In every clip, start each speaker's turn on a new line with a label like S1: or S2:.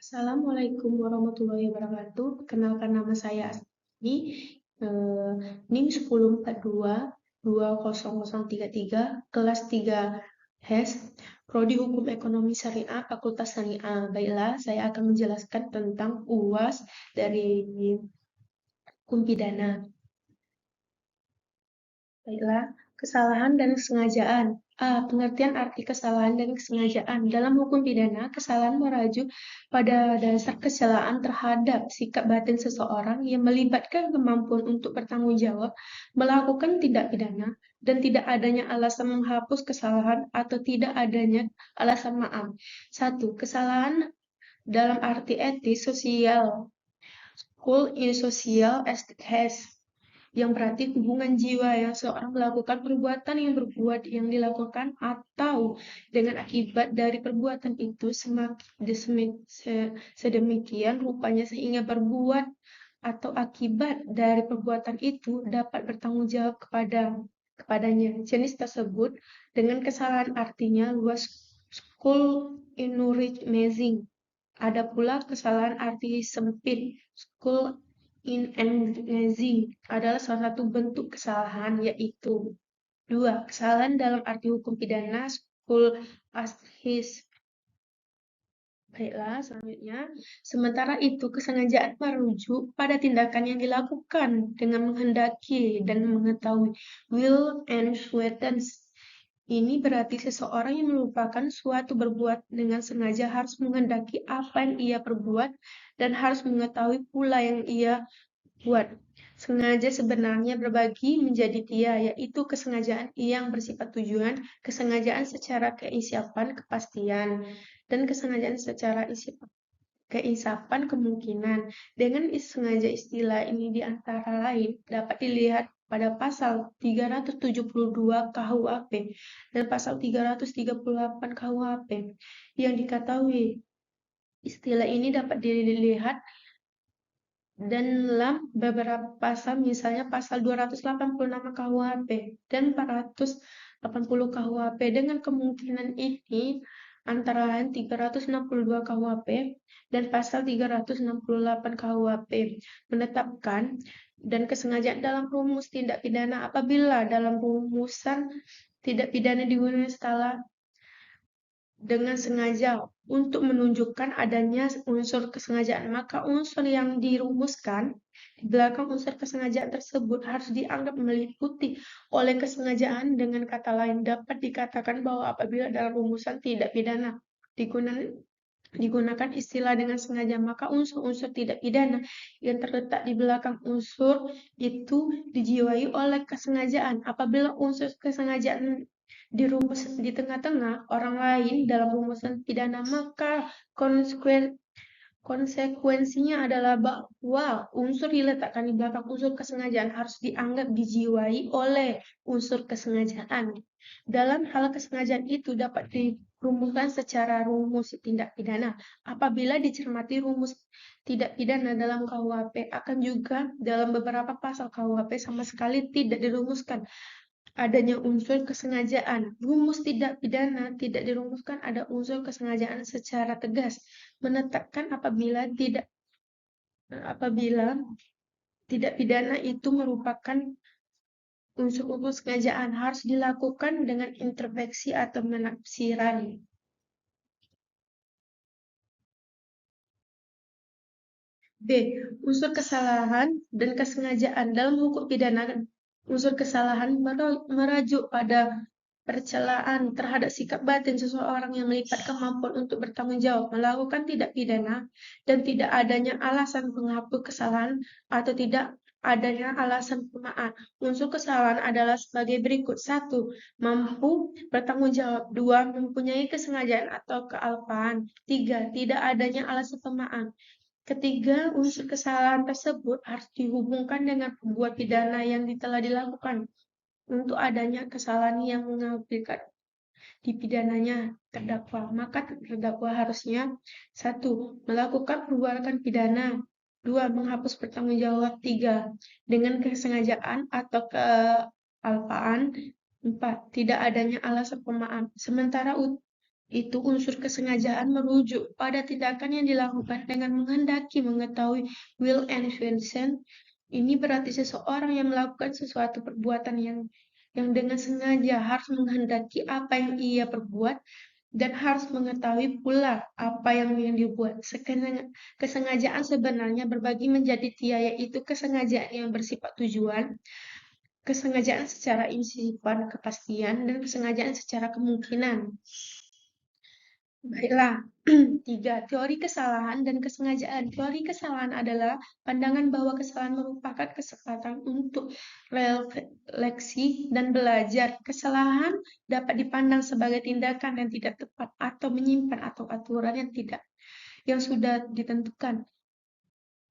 S1: Assalamualaikum warahmatullahi wabarakatuh. Perkenalkan nama saya Asmi, NIM 1042-20033, kelas 3 HES, Prodi Hukum Ekonomi Syariah, Fakultas Syariah. Baiklah, saya akan menjelaskan tentang UAS dari hukum pidana. Baiklah, kesalahan dan kesengajaan. Pengertian arti kesalahan dan kesengajaan. Dalam hukum pidana, kesalahan merujuk pada dasar kesalahan terhadap sikap batin seseorang yang melibatkan kemampuan untuk bertanggung jawab, melakukan tindak pidana, dan tidak adanya alasan menghapus kesalahan atau tidak adanya alasan maaf. 1. Kesalahan dalam arti etis sosial. School in social has yang berarti hubungan jiwa yang seorang melakukan perbuatan yang dilakukan atau dengan akibat dari perbuatan itu sedemikian rupanya sehingga berbuat atau akibat dari perbuatan itu dapat bertanggung jawab kepadanya. Jenis tersebut dengan kesalahan artinya luas school in ada pula kesalahan arti sempit. School in engaging adalah salah satu bentuk kesalahan, yaitu 2. Kesalahan dalam arti hukum pidana. School as his. Baiklah, selanjutnya. Sementara itu, kesengajaan merujuk pada tindakan yang dilakukan dengan menghendaki dan mengetahui. Will and sweetens. Ini berarti seseorang yang melupakan suatu berbuat dengan sengaja harus menghendaki apa yang ia perbuat dan harus mengetahui pula yang ia buat. Sengaja sebenarnya berbagi menjadi 3, yaitu kesengajaan yang bersifat tujuan, kesengajaan secara keinsapan kepastian, dan kesengajaan secara keinsapan kemungkinan. Dengan sengaja istilah ini di antara lain dapat dilihat pada pasal 372 KUHP dan pasal 338 KUHP. Yang diketahui istilah ini dapat dilihat dan dalam beberapa pasal, misalnya pasal 286 KUHP dan 480 KUHP. Dengan kemungkinan ini antara lain 362 KUHP dan pasal 368 KUHP menetapkan dan kesengajaan dalam rumus tindak pidana. Apabila dalam rumusan tindak pidana digunakan setelah dengan sengaja untuk menunjukkan adanya unsur kesengajaan, maka unsur yang dirumuskan di belakang unsur kesengajaan tersebut harus dianggap meliputi oleh kesengajaan. Dengan kata lain, dapat dikatakan bahwa apabila dalam rumusan tindak pidana digunakan istilah dengan sengaja, maka unsur-unsur tidak pidana yang terletak di belakang unsur itu dijiwai oleh kesengajaan. Apabila unsur kesengajaan dirumus di tengah-tengah orang lain dalam rumusan pidana, maka konsekuensinya adalah bahwa unsur diletakkan di belakang unsur kesengajaan harus dianggap dijiwai oleh unsur kesengajaan. Dalam hal kesengajaan itu dapat dirumuskan secara rumus tindak pidana. Apabila dicermati rumus tindak pidana dalam KUHP, akan juga dalam beberapa pasal KUHP sama sekali tidak dirumuskan adanya unsur kesengajaan. Rumus tidak pidana tidak dirumuskan ada unsur kesengajaan secara tegas, menetapkan apabila tidak pidana itu merupakan unsur-unsur kesengajaan harus dilakukan dengan introspeksi atau penafsiran. B. Unsur kesalahan dan kesengajaan dalam hukum pidana. Unsur kesalahan merujuk pada percelaan terhadap sikap batin seseorang yang melipat kemampuan untuk bertanggung jawab, melakukan tindak pidana, dan tidak adanya alasan penghapus kesalahan atau tidak adanya alasan pemaaf. Unsur kesalahan adalah sebagai berikut. 1. Mampu bertanggung jawab. 2. Mempunyai kesengajaan atau kealpaan. 3. Tidak adanya alasan pemaaf. Ketiga, unsur kesalahan tersebut harus dihubungkan dengan perbuatan pidana yang telah dilakukan untuk adanya kesalahan yang mengakibatkan dipidananya terdakwa. Maka terdakwa harusnya 1. Melakukan perbuatan pidana. 2. Menghapus bertanggung jawab. 3. Dengan kesengajaan atau kealpaan. 4. Tidak adanya alasan pemaaf. Sementara itu unsur kesengajaan merujuk pada tindakan yang dilakukan dengan menghendaki mengetahui will and intention. Ini berarti seseorang yang melakukan sesuatu perbuatan yang dengan sengaja harus menghendaki apa yang ia perbuat dan harus mengetahui pula apa yang dibuat. Kesengajaan sebenarnya berbagi menjadi tiga, yaitu kesengajaan yang bersifat tujuan, kesengajaan secara instan kepastian, dan kesengajaan secara kemungkinan. Baiklah, tiga, teori kesalahan dan kesengajaan. Teori kesalahan adalah pandangan bahwa kesalahan merupakan kesempatan untuk refleksi dan belajar. Kesalahan dapat dipandang sebagai tindakan yang tidak tepat atau menyimpan atau aturan yang sudah ditentukan.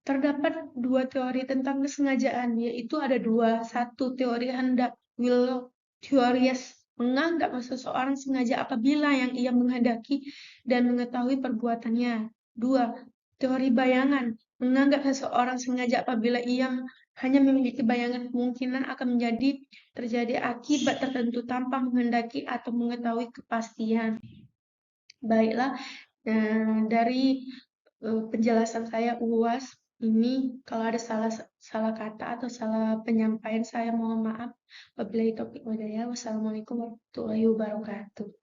S1: Terdapat dua teori tentang kesengajaan, yaitu ada dua. Satu, teori hendak will theories menganggap seseorang sengaja apabila yang ia menghendaki dan mengetahui perbuatannya. Dua, teori bayangan menganggap seseorang sengaja apabila ia hanya memiliki bayangan kemungkinan akan terjadi akibat tertentu tanpa menghendaki atau mengetahui kepastian. Baiklah, dari penjelasan saya UAS ini, kalau ada salah kata atau salah penyampaian saya mohon maaf. Wabillahi taufiq wal hidayah. Wassalamualaikum warahmatullahi wabarakatuh.